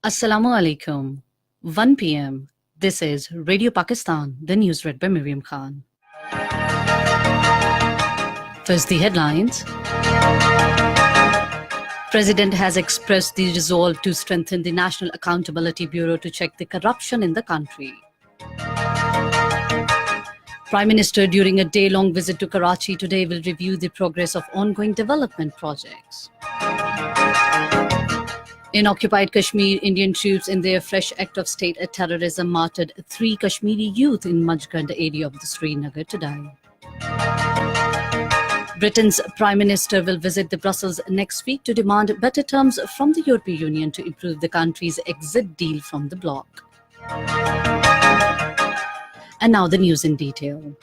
Assalamu alaikum. 1 p.m. This is Radio Pakistan, the news read by Miriam Khan. First, the headlines. President has expressed the resolve to strengthen the National Accountability Bureau to check the corruption in the country. Prime Minister, during a day-long visit to Karachi today, will review the progress of ongoing development projects. In occupied Kashmir, Indian troops in their fresh act of state terrorism martyred 3 Kashmiri youth in Majgand area of the Srinagar today. Britain's Prime Minister will visit the Brussels next week to demand better terms from the European Union to improve the country's exit deal from the bloc. And now the news in detail.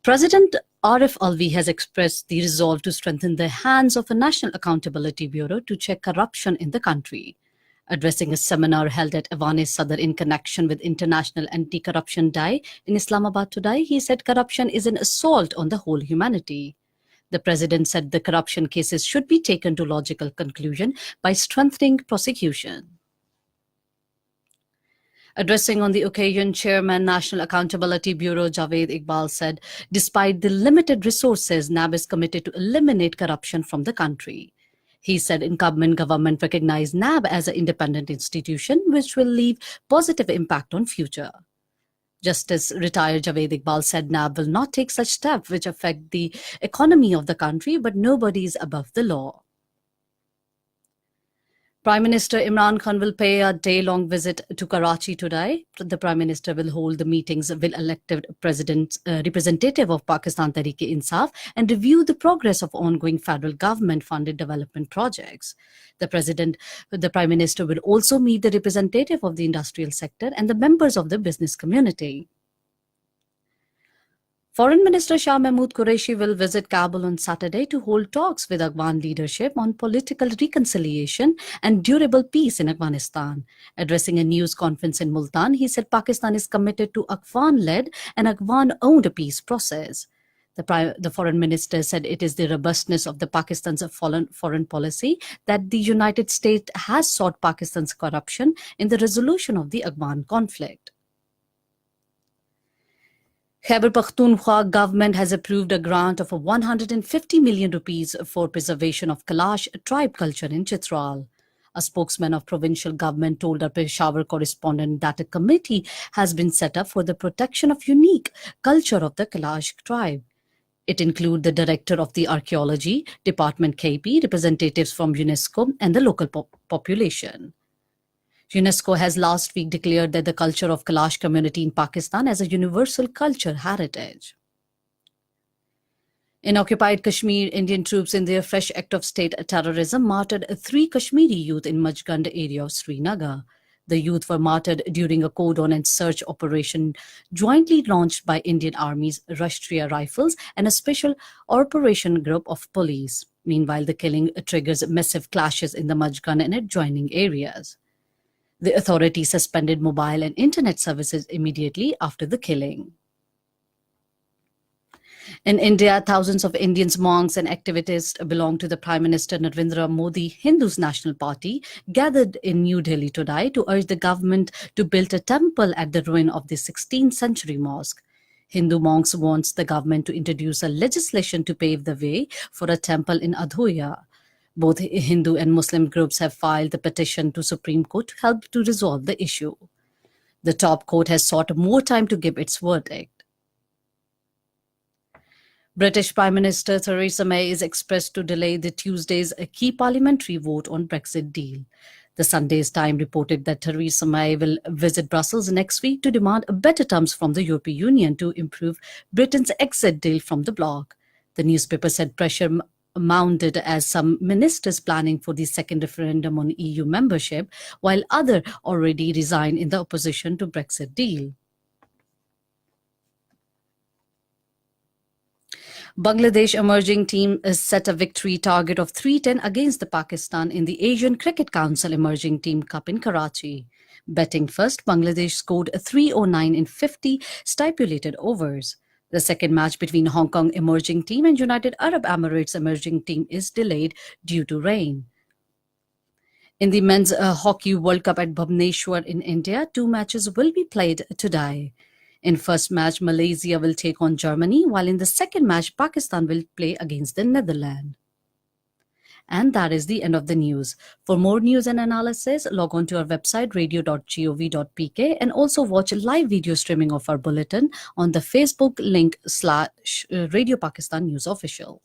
President Arif Alvi has expressed the resolve to strengthen the hands of a National Accountability Bureau to check corruption in the country. Addressing a seminar held at Awane Sadr in connection with International Anti-Corruption Day in Islamabad today, he said corruption is an assault on the whole humanity. The president said the corruption cases should be taken to logical conclusion by strengthening prosecution. Addressing on the occasion, Chairman National Accountability Bureau Javed Iqbal said, despite the limited resources, NAB is committed to eliminate corruption from the country. He said incumbent government recognized NAB as an independent institution which will leave positive impact on future. Justice retired Javed Iqbal said NAB will not take such steps which affect the economy of the country, but nobody is above the law. Prime Minister Imran Khan will pay a day-long visit to Karachi today. The Prime Minister will hold the meetings with elected representative of Pakistan Tehreek-e-Insaf and review the progress of ongoing federal government-funded development projects. The Prime Minister will also meet the representative of the industrial sector and the members of the business community. Foreign Minister Shah Mahmood Qureshi will visit Kabul on Saturday to hold talks with Afghan leadership on political reconciliation and durable peace in Afghanistan. Addressing a news conference in Multan, he said Pakistan is committed to Afghan-led and Afghan-owned peace process. The foreign minister said it is the robustness of the Pakistan's foreign policy that the United States has sought Pakistan's corruption in the resolution of the Afghan conflict. Khyber Pakhtunkhwa government has approved a grant of 150 million rupees for preservation of Kalash tribe culture in Chitral. A spokesman of provincial government told our Peshawar correspondent that a committee has been set up for the protection of unique culture of the Kalash tribe. It includes the director of the archaeology department KP, representatives from UNESCO and the local population. UNESCO has last week declared that the culture of Kalash community in Pakistan as a universal culture heritage. In occupied Kashmir, Indian troops in their fresh act of state terrorism martyred 3 Kashmiri youth in Majgand area of Srinagar. The youth were martyred during a cordon and search operation jointly launched by Indian Army's Rashtriya Rifles and a special operation group of police. Meanwhile, the killing triggers massive clashes in the Majgand and adjoining areas. The authorities suspended mobile and internet services immediately after the killing. In India, thousands of Indians, monks and activists belong to the Prime Minister Narendra Modi Hindus National Party gathered in New Delhi today to urge the government to build a temple at the ruin of the 16th century mosque. Hindu monks want the government to introduce a legislation to pave the way for a temple in Adhoya. Both Hindu and Muslim groups have filed a petition to Supreme Court to help to resolve the issue. The top court has sought more time to give its verdict. British Prime Minister Theresa May is expressed to delay the Tuesday's key parliamentary vote on Brexit deal. The Sunday's Times reported that Theresa May will visit Brussels next week to demand better terms from the European Union to improve Britain's exit deal from the bloc. The newspaper said pressure mounted as some ministers planning for the second referendum on EU membership, while others already resigned in the opposition to Brexit deal. Bangladesh emerging team set a victory target of 310 against the Pakistan in the Asian Cricket Council Emerging Team Cup in Karachi. Batting first, Bangladesh scored 309 in 50 stipulated overs. The second match between Hong Kong emerging team and United Arab Emirates emerging team is delayed due to rain. In the men's hockey World Cup at Bhubaneswar in India, two matches will be played today. In first match, Malaysia will take on Germany, while in the second match, Pakistan will play against the Netherlands. And that is the end of the news. For more news and analysis, log on to our website radio.gov.pk and also watch live video streaming of our bulletin on the Facebook link /Radio Pakistan News Official.